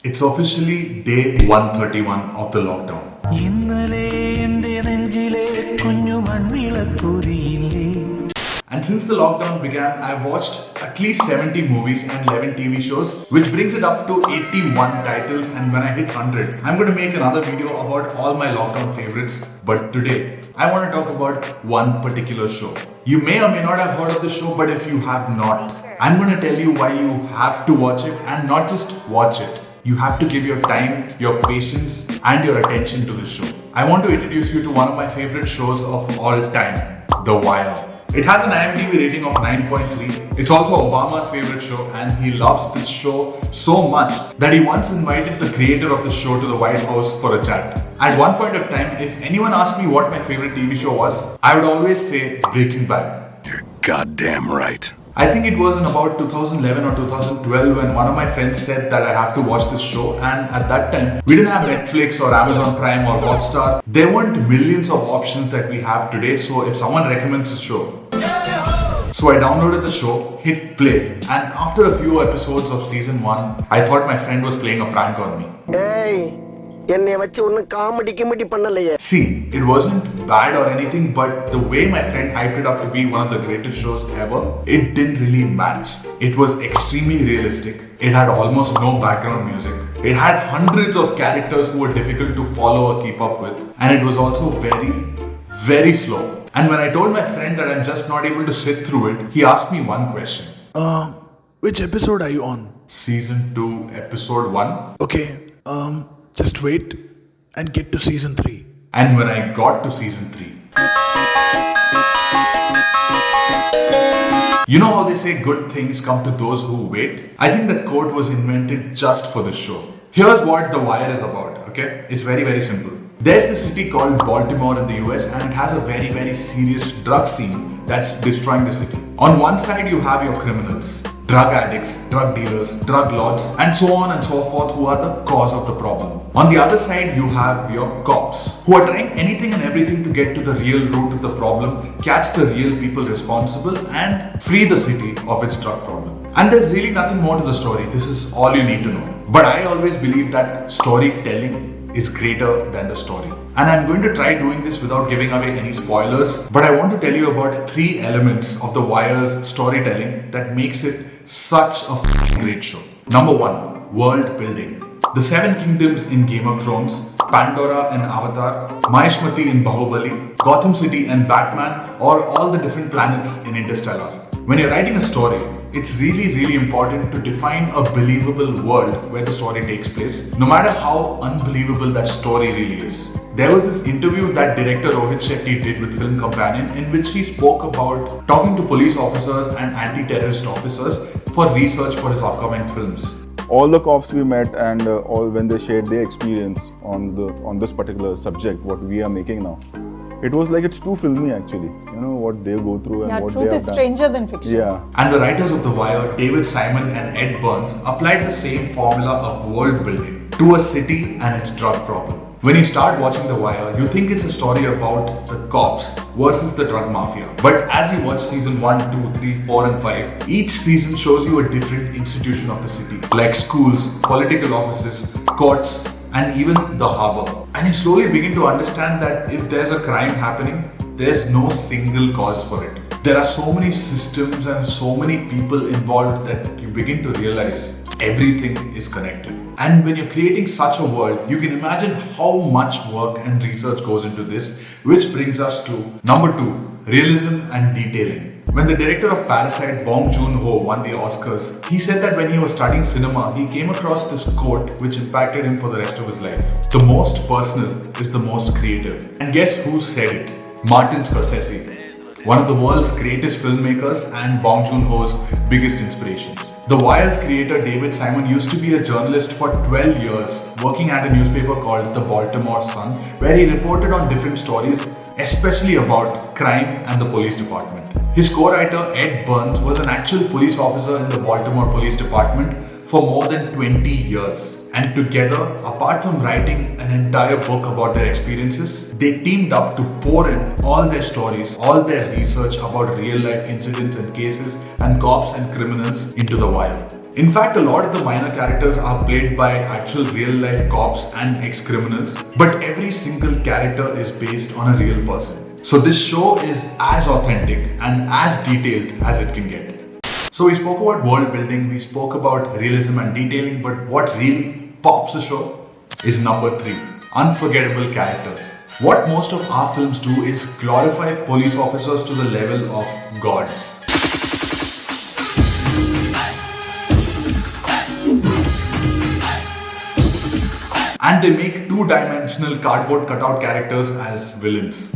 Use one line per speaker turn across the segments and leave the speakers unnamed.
It's officially day 131 of the lockdown. And since the lockdown began, I've watched at least 70 movies and 11 TV shows, which brings it up to 81 titles. And when I hit 100, I'm going to make another video about all my lockdown favorites. But today, I want to talk about one particular show. You may or may not have heard of the show, but if you have not, I'm going to tell you why you have to watch it, and not just watch it. You have to give your time, your patience, and your attention to this show. I want to introduce you to one of my favorite shows of all time, The Wire. It has an IMDb rating of 9.3. It's also Obama's favorite show, and he loves this show so much that he once invited the creator of the show to the White House for a chat. At one point of time, if anyone asked me what my favorite TV show was, I would always say Breaking Bad.
You're goddamn right.
I think it was in about 2011 or 2012 when one of my friends said that I have to watch this show, and at that time we didn't have Netflix or Amazon Prime or Hotstar. There weren't millions of options that we have today, so if someone recommends a show, so I downloaded the show, hit play, and after a few episodes of season 1, I thought my friend was playing a prank on me.
Hey.
See, it wasn't bad or anything, but the way my friend hyped it up to be one of the greatest shows ever, it didn't really match. It was extremely realistic. It had almost no background music. It had hundreds of characters who were difficult to follow or keep up with. And it was also very, very slow. And when I told my friend that I'm just not able to sit through it, he asked me one question.
Which episode are you on?
Season 2, episode 1.
Okay, just wait and get to season 3.
And when I got to season 3, you know how they say good things come to those who wait? I think that quote was invented just for this show. Here's what The Wire is about, okay? It's very, very simple. There's this city called Baltimore in the US, and it has a very, very serious drug scene that's destroying the city. On one side, you have your criminals, drug addicts, drug dealers, drug lords, and so on and so forth, who are the cause of the problem. On the other side, you have your cops, who are trying anything and everything to get to the real root of the problem, catch the real people responsible, and free the city of its drug problem. And there's really nothing more to the story. This is all you need to know. But I always believe that storytelling is greater than the story. And I'm going to try doing this without giving away any spoilers, but I want to tell you about 3 elements of The Wire's storytelling that makes it such a great show. Number 1, world building. The 7 kingdoms in Game of Thrones, Pandora and Avatar, Mahishmati in Bahubali, Gotham City and Batman, or all the different planets in Interstellar. When you're writing a story, it's really, really important to define a believable world where the story takes place, no matter how unbelievable that story really is. There was this interview that director Rohit Shetty did with Film Companion, in which he spoke about talking to police officers and anti-terrorist officers for research for his upcoming films.
All the cops we met and all when they shared their experience on this particular subject, what we are making now, it was like it's too filmy actually. You know what they go through and what they have done.
Truth is stranger than fiction.
Yeah.
And the writers of The Wire, David Simon and Ed Burns, applied the same formula of world building to a city and its drug problem. When you start watching The Wire, you think it's a story about the cops versus the drug mafia. But as you watch season 1, 2, 3, 4 and 5, each season shows you a different institution of the city, like schools, political offices, courts, and even the harbor. And you slowly begin to understand that if there's a crime happening, there's no single cause for it. There are so many systems and so many people involved that you begin to realize everything is connected. And when you're creating such a world, you can imagine how much work and research goes into this, which brings us to number 2, realism and detailing. When the director of Parasite, Bong Joon-ho, won the Oscars, he said that when he was studying cinema, he came across this quote which impacted him for the rest of his life. The most personal is the most creative. And guess who said it? Martin Scorsese, one of the world's greatest filmmakers and Bong Joon-ho's biggest inspirations. The Wire's creator David Simon used to be a journalist for 12 years, working at a newspaper called The Baltimore Sun, where he reported on different stories, especially about crime and the police department. His co-writer Ed Burns was an actual police officer in the Baltimore Police Department for more than 20 years. And together, apart from writing an entire book about their experiences, they teamed up to pour in all their stories, all their research about real life incidents and cases and cops and criminals into The Wire. In fact, a lot of the minor characters are played by actual real life cops and ex-criminals, but every single character is based on a real person. So this show is as authentic and as detailed as it can get. So we spoke about world building, we spoke about realism and detailing, but what really pops the show is number 3, unforgettable characters. What most of our films do is glorify police officers to the level of gods. And they make two-dimensional cardboard cutout characters as villains.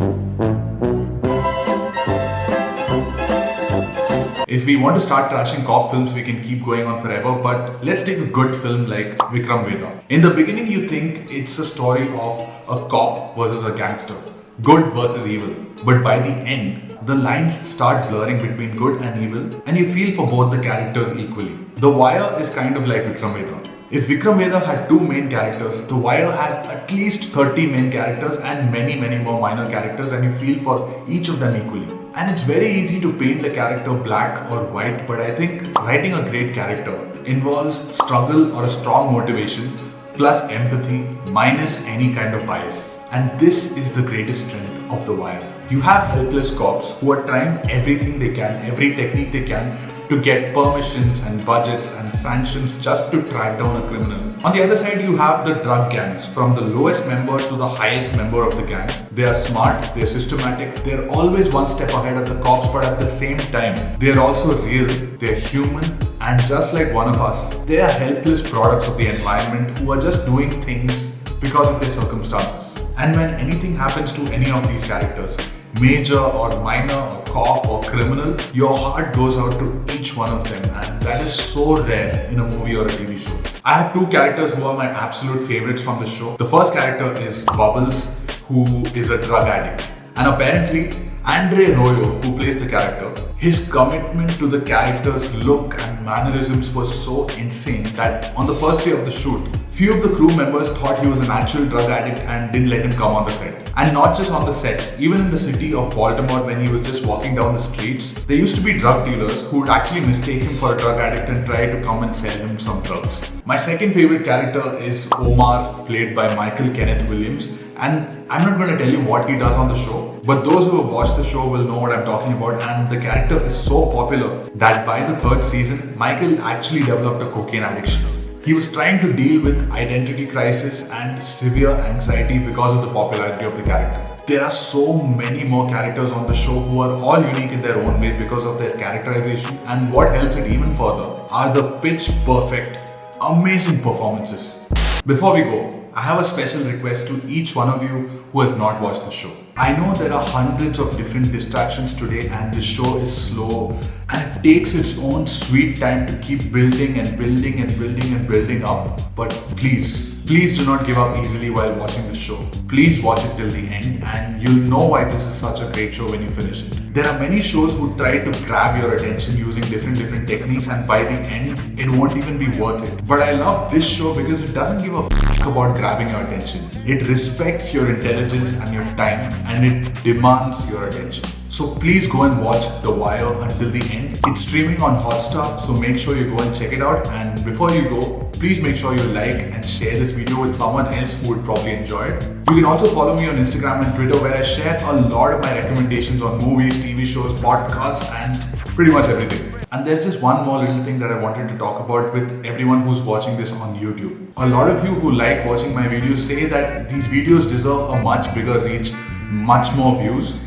If we want to start trashing cop films, we can keep going on forever, but let's take a good film like Vikram Vedha. In the beginning, you think it's a story of a cop versus a gangster, good versus evil. But by the end, the lines start blurring between good and evil, and you feel for both the characters equally. The Wire is kind of like Vikram Vedha. If Vikram Vedha had 2 main characters, The Wire has at least 30 main characters and many more minor characters, and you feel for each of them equally. And it's very easy to paint the character black or white, but I think writing a great character involves struggle or a strong motivation plus empathy minus any kind of bias. And this is the greatest strength of The Wire. You have helpless cops who are trying everything they can, every technique they can to get permissions and budgets and sanctions just to track down a criminal. On the other side, you have the drug gangs, from the lowest member to the highest member of the gang. They are smart, they're systematic, they're always one step ahead of the cops, but at the same time, they're also real, they're human, and just like one of us, they are helpless products of the environment who are just doing things because of their circumstances. And when anything happens to any of these characters, major or minor or cop or criminal, your heart goes out to each one of them, and that is so rare in a movie or a TV show. I have 2 characters who are my absolute favorites from the show. The first character is Bubbles, who is a drug addict. And apparently, Andre Royo, who plays the character, his commitment to the character's look and mannerisms was so insane that on the first day of the shoot, few of the crew members thought he was an actual drug addict and didn't let him come on the set. And not just on the sets, even in the city of Baltimore when he was just walking down the streets, there used to be drug dealers who would actually mistake him for a drug addict and try to come and sell him some drugs. My second favorite character is Omar, played by Michael Kenneth Williams, and I'm not going to tell you what he does on the show, but those who have watched the show will know what I'm talking about, and the character is so popular that by the 3rd season, Michael actually developed a cocaine addiction. He was trying to deal with identity crisis and severe anxiety because of the popularity of the character. There are so many more characters on the show who are all unique in their own way because of their characterization, and what helps it even further are the pitch perfect, amazing performances. Before we go, I have a special request to each one of you who has not watched the show. I know there are hundreds of different distractions today, and this show is slow and it takes its own sweet time to keep building and building and building and building up. But please do not give up easily while watching the show. Please watch it till the end and you'll know why this is such a great show when you finish it. There are many shows who try to grab your attention using different techniques, and by the end, it won't even be worth it. But I love this show because it doesn't give a f about grabbing your attention. It respects your intelligence and your time, and it demands your attention. So please go and watch The Wire until the end. It's streaming on Hotstar, so make sure you go and check it out. And before you go, please make sure you like and share this video with someone else who would probably enjoy it. You can also follow me on Instagram and Twitter, where I share a lot of my recommendations on movies, TV shows, podcasts, and pretty much everything. And there's just one more little thing that I wanted to talk about with everyone who's watching this on YouTube. A lot of you who like watching my videos say that these videos deserve a much bigger reach, much more views.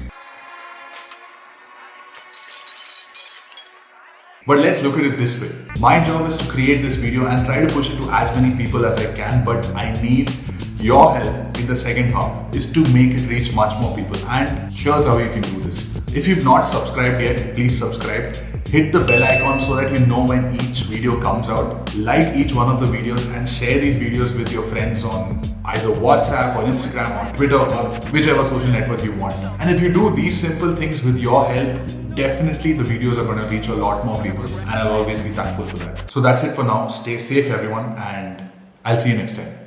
But let's look at it this way. My job is to create this video and try to push it to as many people as I can, but I need your help in the second half is to make it reach much more people. And here's how you can do this. If you've not subscribed yet, please subscribe. Hit the bell icon so that you know when each video comes out. Like each one of the videos and share these videos with your friends on either WhatsApp or Instagram or Twitter or whichever social network you want. And if you do these simple things with your help, definitely the videos are going to reach a lot more people, and I'll always be thankful for that. So that's it for now. Stay safe everyone, and I'll see you next time.